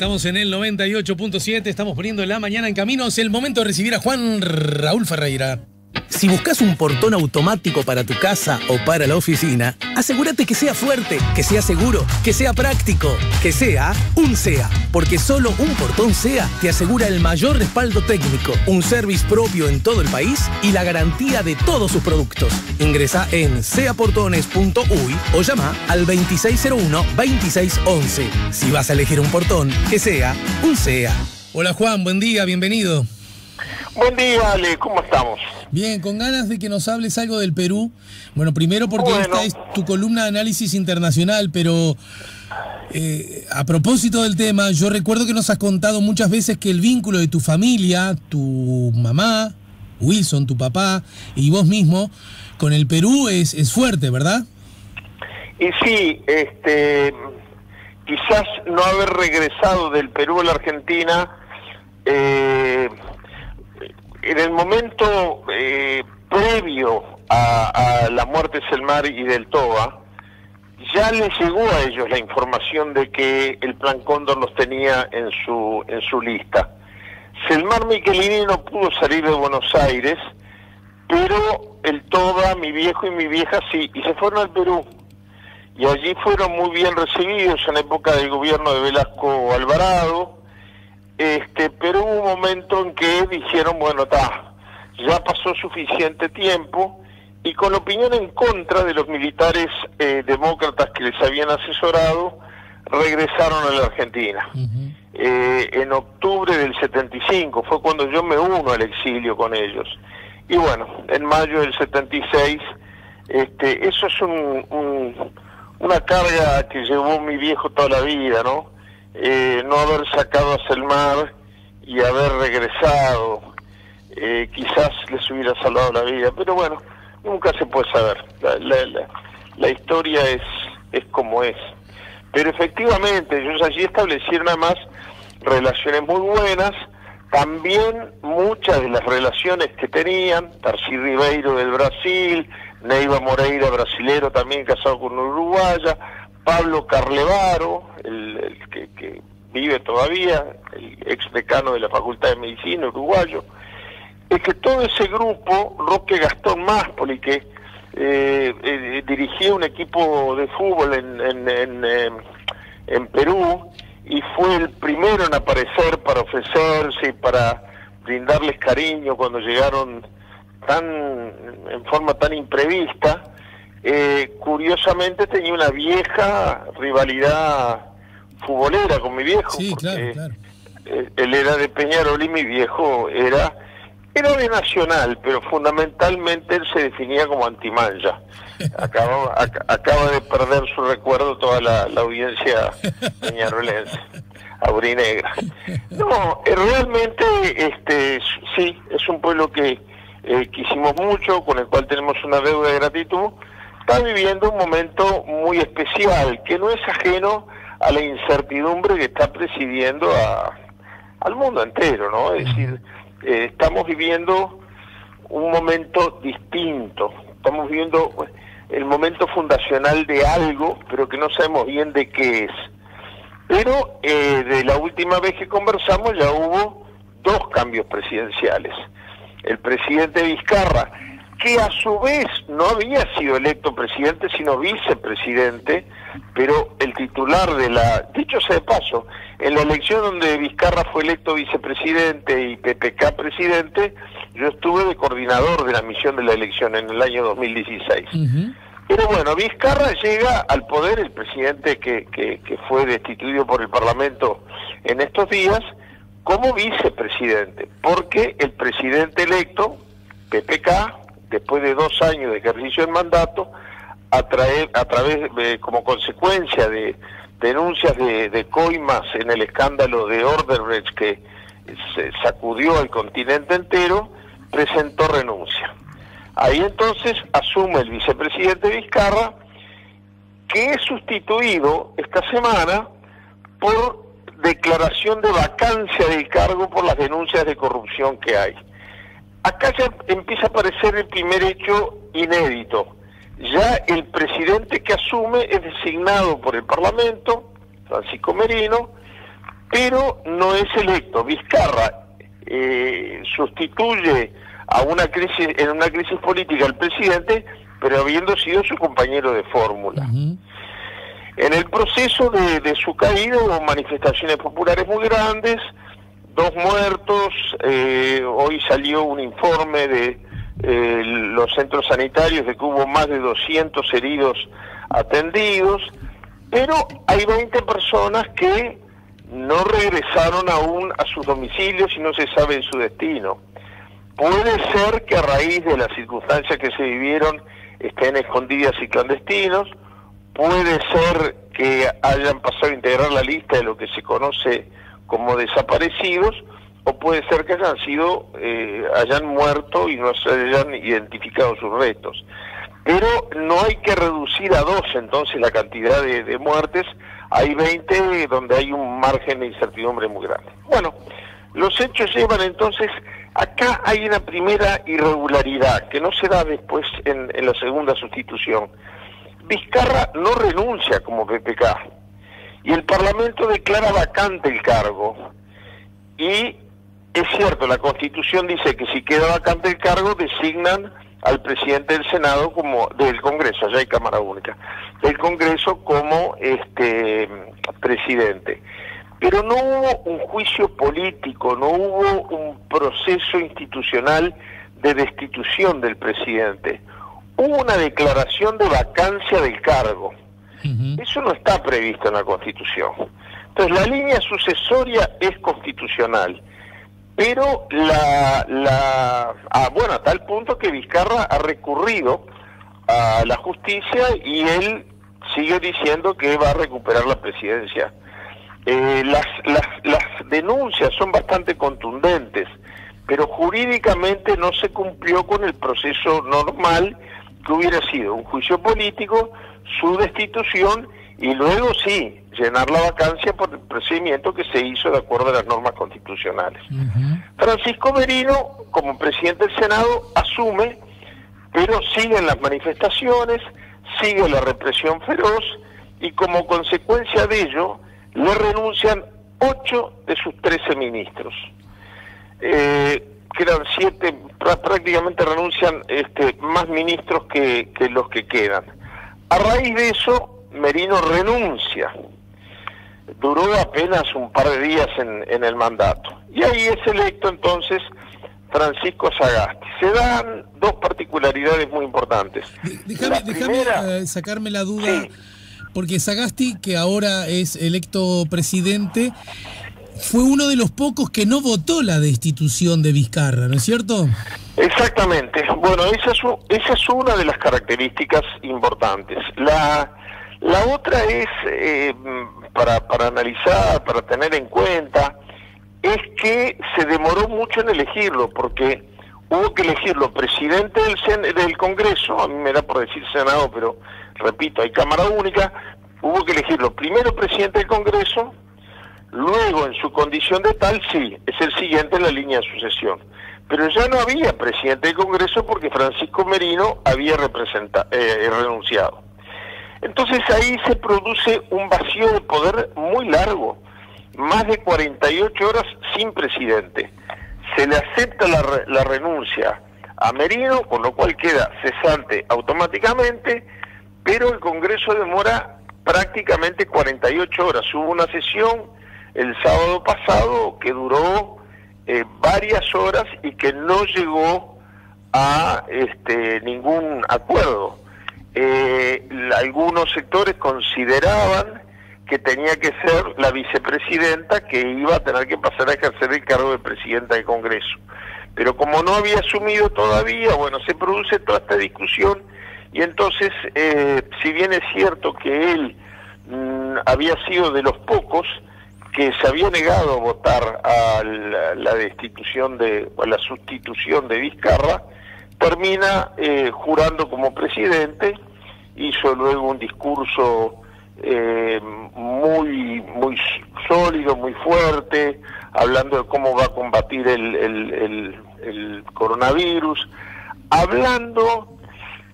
Estamos en el 98.7, estamos poniendo la mañana en camino. Es el momento de recibir a Juan Raúl Ferreira. Si buscas un portón automático para tu casa o para la oficina, asegúrate que sea fuerte, que sea seguro, que sea práctico, que sea un SEA. Porque solo un portón SEA te asegura el mayor respaldo técnico, un service propio en todo el país y la garantía de todos sus productos. Ingresa en seaportones.uy o llama al 2601-2611. Si vas a elegir un portón, que sea un SEA. Hola Juan, buen día, bienvenido. Buen día, Ale, ¿cómo estamos? Bien, con ganas de que nos hables algo del Perú. Bueno, primero porque esta es tu columna de análisis internacional, pero a propósito del tema, yo recuerdo que nos has contado muchas veces que el vínculo de tu familia, tu mamá, Wilson, tu papá, y vos mismo, con el Perú es fuerte, ¿verdad? Y sí, quizás no haber regresado del Perú a la Argentina, en el momento previo a la muerte de Selmar y del Toba, ya les llegó a ellos la información de que el Plan Cóndor los tenía en su lista. Selmar Michelini no pudo salir de Buenos Aires, pero el Toba, mi viejo y mi vieja sí, y se fueron al Perú. Y allí fueron muy bien recibidos en época del gobierno de Velasco Alvarado. Pero hubo un momento en que dijeron, bueno, ya pasó suficiente tiempo, y con opinión en contra de los militares demócratas que les habían asesorado, regresaron a la Argentina. En octubre del 75 fue cuando yo me uno al exilio con ellos. Y bueno, en mayo del 76, eso es una carga que llevó mi viejo toda la vida, ¿no? No haber sacado a Selmar y haber regresado, quizás les hubiera salvado la vida, pero bueno, nunca se puede saber. La historia es como es. Pero efectivamente, ellos allí establecieron además relaciones muy buenas, también muchas de las relaciones que tenían, Tarcí Ribeiro del Brasil, Neiva Moreira, brasilero, también casado con una uruguaya, Pablo Carlevaro, el que vive todavía, el ex decano de la Facultad de Medicina, uruguayo. Es que todo ese grupo, Roque Gastón Máspoli, que dirigía un equipo de fútbol en Perú, y fue el primero en aparecer para ofrecerse y para brindarles cariño cuando llegaron en forma tan imprevista. Curiosamente tenía una vieja rivalidad futbolera con mi viejo. Sí, claro. Él era de Peñarol y mi viejo era de Nacional, pero fundamentalmente él se definía como antimancha. Acaba de perder su recuerdo toda la audiencia peñarolense, aurinegra. No, realmente sí, es un pueblo que quisimos mucho, con el cual tenemos una deuda de gratitud. Está viviendo un momento muy especial, que no es ajeno a la incertidumbre que está presidiendo al mundo entero, ¿no? Es decir, estamos viviendo un momento distinto, estamos viviendo el momento fundacional de algo, pero que no sabemos bien de qué es. Pero de la última vez que conversamos ya hubo 2 cambios presidenciales. El presidente Vizcarra, que a su vez no había sido electo presidente, sino vicepresidente, pero el titular dicho sea de paso, en la elección donde Vizcarra fue electo vicepresidente y PPK presidente, yo estuve de coordinador de la misión de la elección en el año 2016. Pero bueno, Vizcarra llega al poder, el presidente que fue destituido por el Parlamento en estos días, como vicepresidente, porque el presidente electo, PPK, después de 2 años de ejercicio del mandato, como consecuencia de denuncias de coimas en el escándalo de Odebrecht que se sacudió al continente entero, presentó renuncia. Ahí entonces asume el vicepresidente Vizcarra, que es sustituido esta semana por declaración de vacancia del cargo por las denuncias de corrupción que hay. Acá ya empieza a aparecer el primer hecho inédito. Ya el presidente que asume es designado por el Parlamento, Francisco Merino, pero no es electo. Vizcarra sustituye en una crisis política al presidente, pero habiendo sido su compañero de fórmula. En el proceso de su caída hubo manifestaciones populares muy grandes, 2 muertos, hoy salió un informe de los centros sanitarios de que hubo más de 200 heridos atendidos, pero hay 20 personas que no regresaron aún a sus domicilios y no se sabe su destino. Puede ser que a raíz de las circunstancias que se vivieron estén escondidas y clandestinos, puede ser que hayan pasado a integrar la lista de lo que se conoce como desaparecidos, o puede ser que hayan muerto y no se hayan identificado sus restos. Pero no hay que reducir a 2 entonces la cantidad de muertes, hay 20 donde hay un margen de incertidumbre muy grande. Bueno, los hechos llevan entonces, acá hay una primera irregularidad que no se da después en la segunda sustitución. Vizcarra no renuncia como PPK y el Parlamento declara vacante el cargo, y es cierto, la Constitución dice que si queda vacante el cargo designan al presidente del Senado del Congreso, allá hay Cámara Única, del Congreso como presidente. Pero no hubo un juicio político, no hubo un proceso institucional de destitución del presidente. Hubo una declaración de vacancia del cargo. Eso no está previsto en la Constitución. Entonces la línea sucesoria es constitucional, pero a tal punto que Vizcarra ha recurrido a la justicia y él sigue diciendo que va a recuperar la presidencia. Las denuncias son bastante contundentes, pero jurídicamente no se cumplió con el proceso normal que hubiera sido un juicio político, su destitución y luego sí, llenar la vacancia por el procedimiento que se hizo de acuerdo a las normas constitucionales. Francisco Merino, como presidente del Senado, asume, pero siguen las manifestaciones, sigue la represión feroz y como consecuencia de ello le renuncian 8 de sus 13 ministros. Quedan 7, prácticamente renuncian más ministros que los que quedan. A raíz de eso, Merino renuncia. Duró apenas un par de días en el mandato. Y ahí es electo entonces Francisco Sagasti. Se dan 2 particularidades muy importantes. Déjame sacarme la duda, sí. Porque Sagasti, que ahora es electo presidente, fue uno de los pocos que no votó la destitución de Vizcarra, ¿no es cierto? Exactamente. Bueno, esa es una de las características importantes. La otra es, para analizar, para tener en cuenta, es que se demoró mucho en elegirlo, porque hubo que elegirlo presidente del Congreso, a mí me da por decir Senado, pero repito, hay Cámara Única, hubo que elegirlo primero presidente del Congreso, luego en su condición de tal, sí, es el siguiente en la línea de sucesión. Pero ya no había presidente del Congreso porque Francisco Merino había renunciado. Entonces ahí se produce un vacío de poder muy largo, más de 48 horas sin presidente. Se le acepta la renuncia a Merino, con lo cual queda cesante automáticamente, pero el Congreso demora prácticamente 48 horas. Hubo una sesión el sábado pasado que duró varias horas y que no llegó a ningún acuerdo. Algunos sectores consideraban que tenía que ser la vicepresidenta que iba a tener que pasar a ejercer el cargo de presidenta del Congreso. Pero como no había asumido todavía, bueno, se produce toda esta discusión y entonces, si bien es cierto que él había sido de los pocos que se había negado a votar a la destitución o la sustitución de Vizcarra, termina jurando como presidente, hizo luego un discurso muy sólido, muy fuerte, hablando de cómo va a combatir el coronavirus, hablando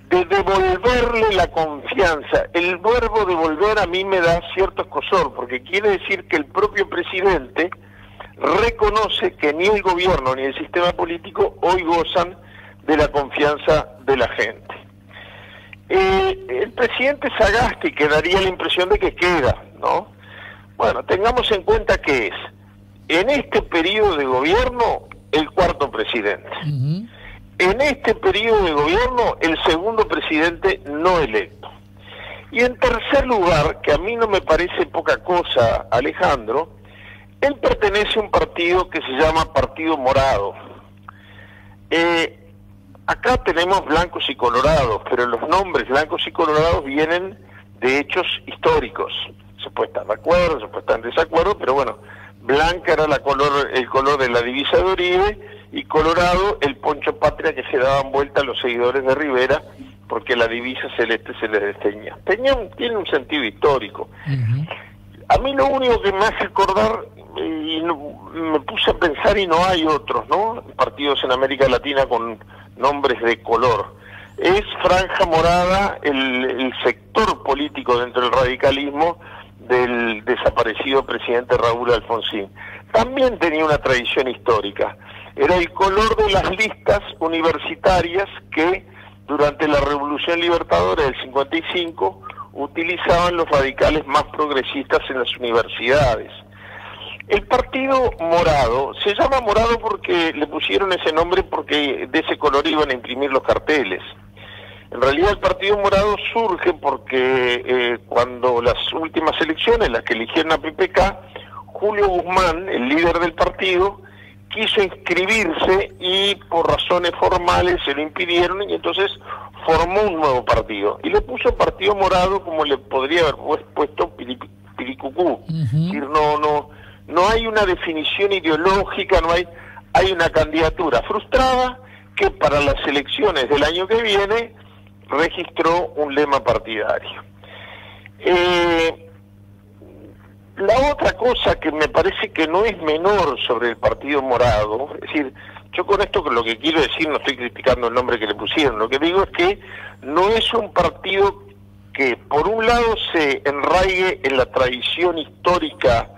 de devolverle la confianza. El verbo devolver a mí me da cierto escozor, porque quiere decir que el propio presidente reconoce que ni el gobierno ni el sistema político hoy gozan de la confianza de la gente. El presidente Sagasti, que daría la impresión de que queda, ¿no? Bueno, tengamos en cuenta que es, en este periodo de gobierno, el cuarto presidente. En este periodo de gobierno, el segundo presidente no electo. Y en tercer lugar, que a mí no me parece poca cosa, Alejandro, él pertenece a un partido que se llama Partido Morado. Acá tenemos blancos y colorados, pero los nombres blancos y colorados vienen de hechos históricos. Se puede estar de acuerdo, se puede estar en desacuerdo, pero bueno, blanca era el color de la divisa de Uribe, y colorado el poncho patria que se daban vuelta a los seguidores de Rivera, porque la divisa celeste se les desteñía. Tiene un sentido histórico. A mí lo único que me hace acordar, y me puse a pensar, y no hay otros, ¿no?, partidos en América Latina con nombres de color, es Franja Morada, el sector político dentro del radicalismo del desaparecido presidente Raúl Alfonsín. También tenía una tradición histórica. Era el color de las listas universitarias que durante la Revolución Libertadora del 55 utilizaban los radicales más progresistas en las universidades. El Partido Morado se llama Morado porque le pusieron ese nombre porque de ese color iban a imprimir los carteles. En realidad el Partido Morado surge porque cuando las últimas elecciones, las que eligieron a PPK, Julio Guzmán, el líder del partido, quiso inscribirse y por razones formales se lo impidieron, y entonces formó un nuevo partido. Y le puso Partido Morado como le podría haber puesto Piricucú. Es decir, no hay una definición ideológica, hay una candidatura frustrada que para las elecciones del año que viene registró un lema partidario. La otra cosa que me parece que no es menor sobre el Partido Morado, es decir, yo con esto lo que quiero decir, no estoy criticando el nombre que le pusieron, lo que digo es que no es un partido que por un lado se enraigue en la tradición histórica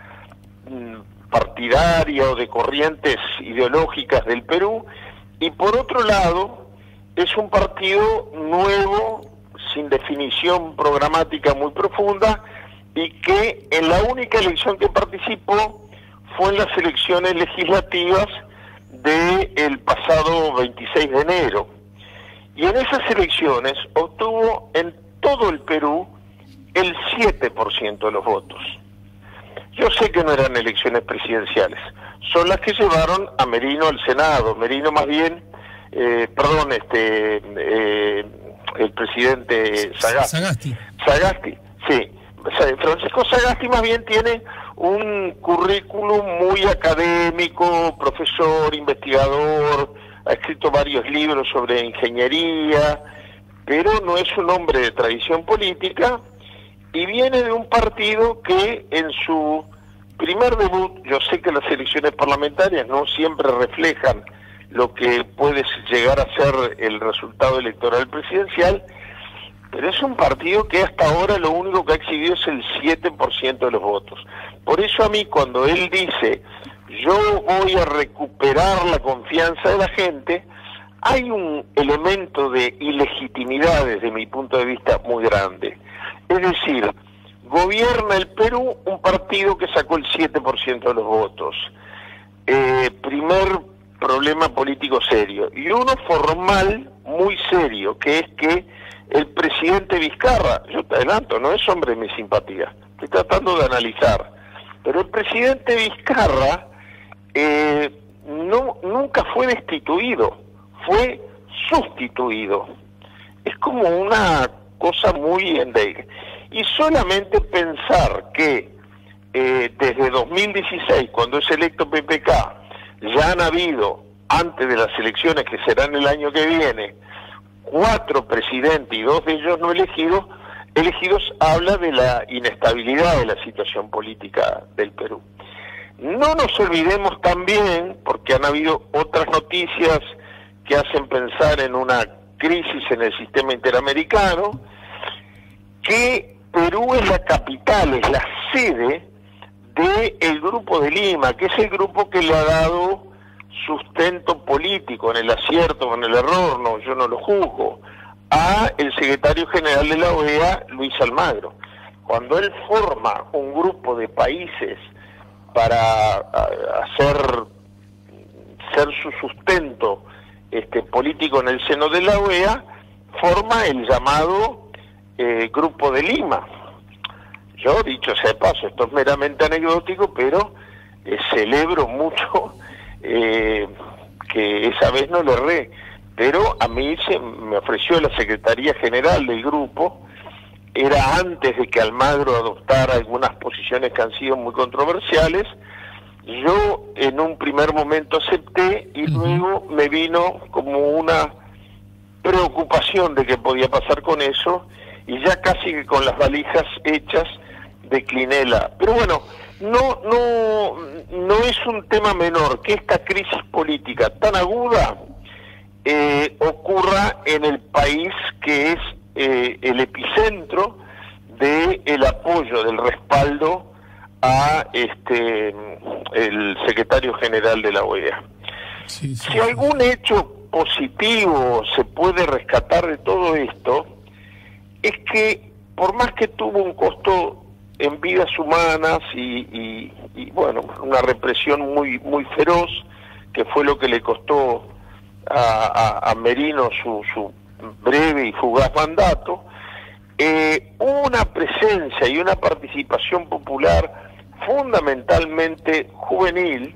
partidaria o de corrientes ideológicas del Perú, y por otro lado es un partido nuevo, sin definición programática muy profunda, y que en la única elección que participó fue en las elecciones legislativas del pasado 26 de enero. Y en esas elecciones obtuvo en todo el Perú el 7% de los votos. Yo sé que no eran elecciones presidenciales, son las que llevaron a Merino al Senado. Merino más bien, el presidente Sagasti. Sagasti, sí. Francisco Sagasti más bien tiene un currículum muy académico, profesor, investigador, ha escrito varios libros sobre ingeniería, pero no es un hombre de tradición política, y viene de un partido que en su primer debut, yo sé que las elecciones parlamentarias no siempre reflejan lo que puede llegar a ser el resultado electoral presidencial, pero es un partido que hasta ahora lo único que ha exhibido es el 7% de los votos. Por eso a mí cuando él dice, yo voy a recuperar la confianza de la gente, hay un elemento de ilegitimidad desde mi punto de vista muy grande. Es decir, gobierna el Perú un partido que sacó el 7% de los votos. Primer problema político serio. Y uno formal muy serio, que es que el presidente Vizcarra, yo te adelanto, no es hombre de mi simpatía, estoy tratando de analizar, pero el presidente Vizcarra nunca fue destituido, fue sustituido. Es como una cosa muy endeble. Y solamente pensar que desde 2016, cuando es electo PPK, ya han habido, antes de las elecciones que serán el año que viene, 4 presidentes y 2 de ellos no elegidos, habla de la inestabilidad de la situación política del Perú. No nos olvidemos también, porque han habido otras noticias que hacen pensar en una crisis en el sistema interamericano, que Perú es la capital, es la sede del Grupo de Lima, que es el grupo que le ha dado sustento político, en el acierto o en el error, no, yo no lo juzgo, a el secretario general de la OEA, Luis Almagro. Cuando él forma un grupo de países para ser su sustento político en el seno de la OEA, forma el llamado Grupo de Lima. Yo, dicho sea de paso, esto es meramente anecdótico, pero celebro mucho que esa vez no lo erré, pero a mí me ofreció la Secretaría General del grupo, era antes de que Almagro adoptara algunas posiciones que han sido muy controversiales. Yo en un primer momento acepté y luego me vino como una preocupación de qué podía pasar con eso, y ya casi que con las valijas hechas decliné la... Pero bueno, no es un tema menor que esta crisis política tan aguda ocurra en el país que es el epicentro del apoyo, del respaldo a el secretario general de la OEA. Sí. Si algún hecho positivo se puede rescatar de todo esto, es que por más que tuvo un costo en vidas humanas y bueno, una represión muy feroz, que fue lo que le costó a Merino su breve y fugaz mandato, una presencia y una participación popular fundamentalmente juvenil,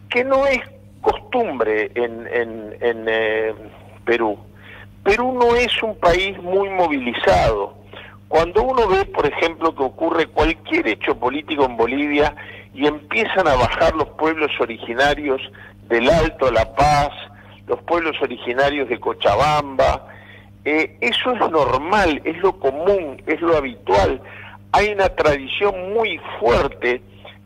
que no es costumbre en Perú. Perú no es un país muy movilizado. Cuando uno ve, por ejemplo, que ocurre cualquier hecho político en Bolivia y empiezan a bajar los pueblos originarios del Alto La Paz, los pueblos originarios de Cochabamba, eso es normal, es lo común, es lo habitual. Hay una tradición muy fuerte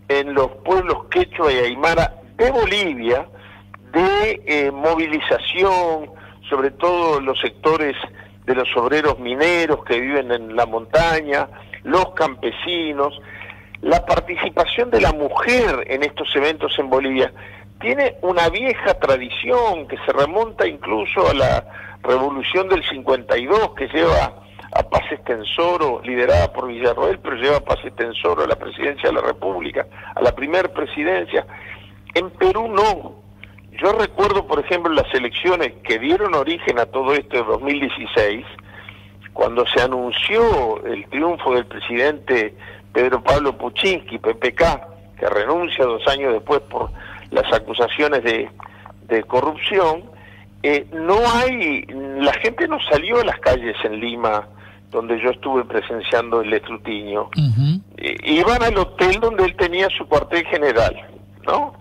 en los pueblos quechua y aymara de Bolivia de movilización, sobre todo los sectores de los obreros mineros que viven en la montaña, los campesinos. La participación de la mujer en estos eventos en Bolivia tiene una vieja tradición que se remonta incluso a la Revolución del 52, que lleva a Paz Estenssoro, liderada por Villarroel, pero lleva a Paz Estenssoro a la presidencia de la República, a la primer presidencia. En Perú no. Yo recuerdo, por ejemplo, las elecciones que dieron origen a todo esto de 2016, cuando se anunció el triunfo del presidente Pedro Pablo Kuczynski, PPK, que renuncia 2 años después por las acusaciones de corrupción. La gente no salió a las calles en Lima, donde yo estuve presenciando el escrutinio. Iban al hotel donde él tenía su cuartel general, ¿no?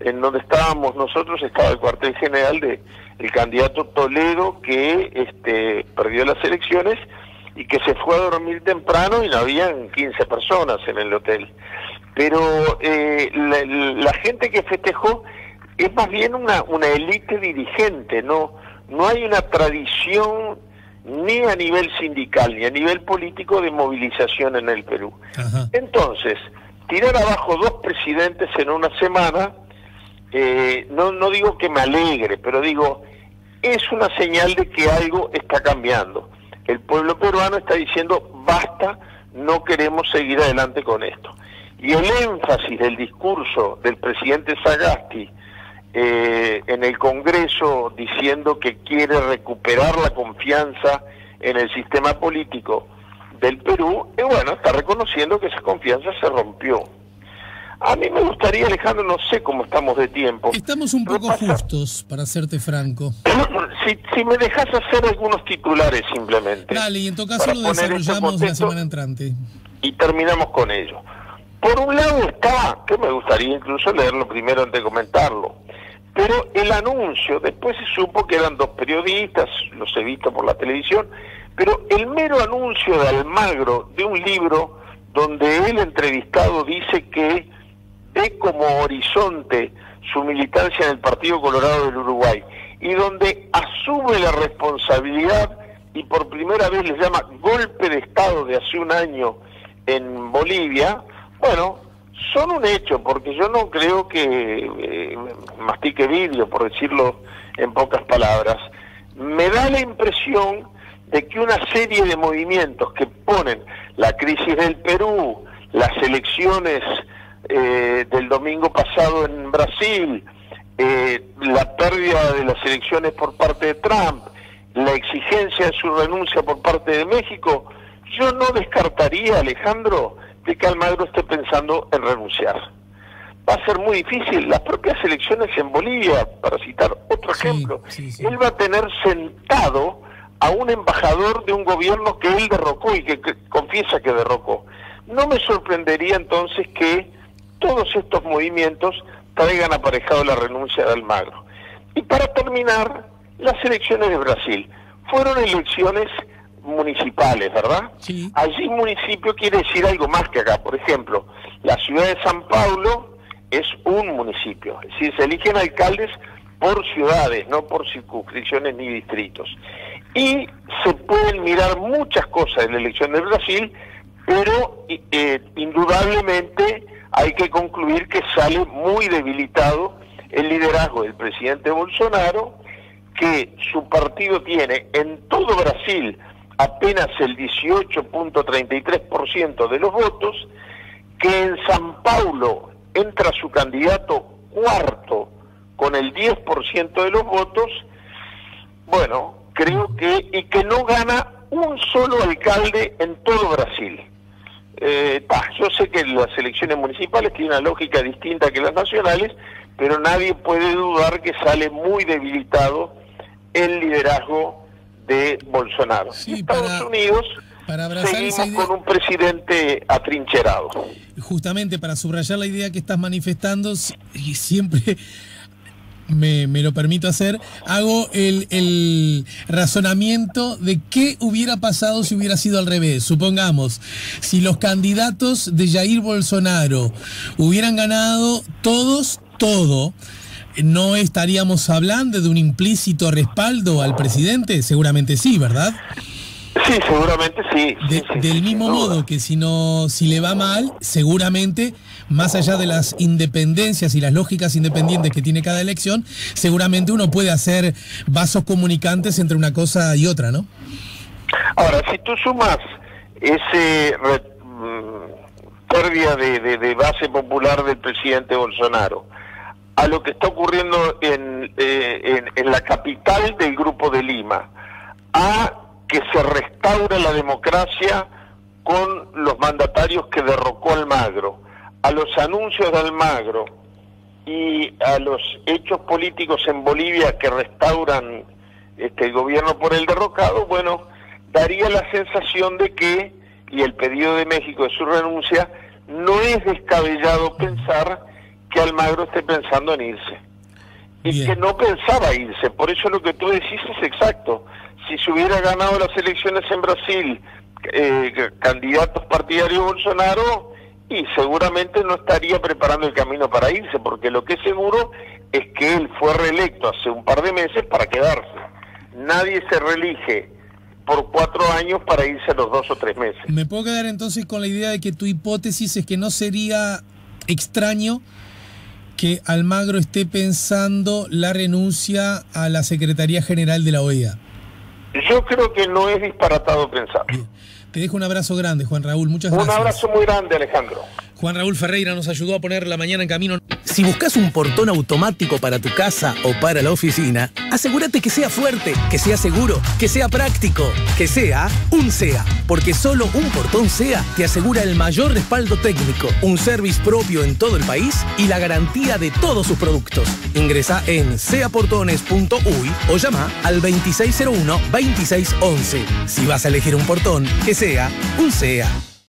En donde estábamos nosotros estaba el cuartel general del candidato Toledo, que perdió las elecciones y que se fue a dormir temprano y no habían 15 personas en el hotel. Pero la gente que festejó es más bien una élite dirigente, no hay una tradición ni a nivel sindical ni a nivel político de movilización en el Perú. Entonces, tirar abajo 2 presidentes en una semana, no digo que me alegre, pero digo, es una señal de que algo está cambiando. El pueblo peruano está diciendo, basta, no queremos seguir adelante con esto. Y el énfasis del discurso del presidente Sagasti en el Congreso, diciendo que quiere recuperar la confianza en el sistema político del Perú, bueno, está reconociendo que esa confianza se rompió. A mí me gustaría, Alejandro, no sé cómo estamos de tiempo. Estamos un poco justos, para serte franco. Si me dejas hacer algunos titulares simplemente. Dale, y en todo caso lo desarrollamos la semana entrante. Y terminamos con ello. Por un lado está, que me gustaría incluso leerlo primero antes de comentarlo, pero el anuncio, después se supo que eran 2 periodistas, los he visto por la televisión, pero el mero anuncio de Almagro de un libro donde el entrevistado dice que ve como horizonte su militancia en el Partido Colorado del Uruguay y donde asume la responsabilidad y por primera vez le llama golpe de Estado de hace un año en Bolivia, bueno, son un hecho, porque yo no creo que mastique vidrio, por decirlo en pocas palabras. Me da la impresión de que una serie de movimientos que ponen la crisis del Perú, las elecciones del domingo pasado en Brasil, la pérdida de las elecciones por parte de Trump, la exigencia de su renuncia por parte de México, yo no descartaría, Alejandro, de que Almagro esté pensando en renunciar. Va a ser muy difícil. Las propias elecciones en Bolivia, para citar otro ejemplo, él va a tener sentado a un embajador de un gobierno que él derrocó y que confiesa que derrocó. No me sorprendería entonces que todos estos movimientos traigan aparejado la renuncia de Almagro. Y para terminar, las elecciones de Brasil fueron elecciones municipales, ¿verdad? Sí. Allí municipio quiere decir algo más que acá. Por ejemplo, la ciudad de San Paulo es un municipio, es decir, se eligen alcaldes por ciudades, no por circunscripciones ni distritos. Y se pueden mirar muchas cosas en la elección de Brasil, pero indudablemente hay que concluir que sale muy debilitado el liderazgo del presidente Bolsonaro, que su partido tiene en todo Brasil apenas el 18.33% de los votos, que en San Paulo entra su candidato cuarto con el 10% de los votos. Bueno, creo que no gana un solo alcalde en todo Brasil. Yo sé que las elecciones municipales tienen una lógica distinta que las nacionales, pero nadie puede dudar que sale muy debilitado el liderazgo de Bolsonaro. Sí, Estados Unidos seguimos con un presidente atrincherado. Justamente para subrayar la idea que estás manifestando, y siempre me lo permito hacer, hago el razonamiento de qué hubiera pasado si hubiera sido al revés. Supongamos, si los candidatos de Jair Bolsonaro hubieran ganado todo, ¿no estaríamos hablando de un implícito respaldo al presidente? Seguramente sí, ¿verdad? Sí, seguramente sí. Del mismo modo que si le va mal, seguramente, más allá de las independencias y las lógicas independientes que tiene cada elección, seguramente uno puede hacer vasos comunicantes entre una cosa y otra, ¿no? Ahora, si tú sumas ese pérdida de base popular del presidente Bolsonaro a lo que está ocurriendo en la capital del Grupo de Lima, a que se restaura la democracia con los mandatarios que derrocó Almagro, a los anuncios de Almagro y a los hechos políticos en Bolivia que restauran el gobierno por el derrocado, bueno, daría la sensación de que, y el pedido de México de su renuncia, no es descabellado pensar que Almagro esté pensando en irse. Y bien, que no pensaba irse. Por eso lo que tú decís es exacto. Si se hubiera ganado las elecciones en Brasil, candidatos partidarios de Bolsonaro, y seguramente no estaría preparando el camino para irse, porque lo que es seguro es que él fue reelecto hace un par de meses para quedarse. Nadie se reelige por 4 años para irse a los 2 o 3 meses. Me puedo quedar entonces con la idea de que tu hipótesis es que no sería extraño que Almagro esté pensando la renuncia a la Secretaría General de la OEA. Yo creo que no es disparatado pensar. Bien. Te dejo un abrazo grande, Juan Raúl. Muchas gracias. Un abrazo muy grande, Alejandro. Juan Raúl Ferreira nos ayudó a poner la mañana en camino. Si buscas un portón automático para tu casa o para la oficina, asegúrate que sea fuerte, que sea seguro, que sea práctico, que sea un SEA. Porque solo un portón SEA te asegura el mayor respaldo técnico, un service propio en todo el país y la garantía de todos sus productos. Ingresa en seaportones.uy o llama al 2601-2611. Si vas a elegir un portón, que sea un SEA.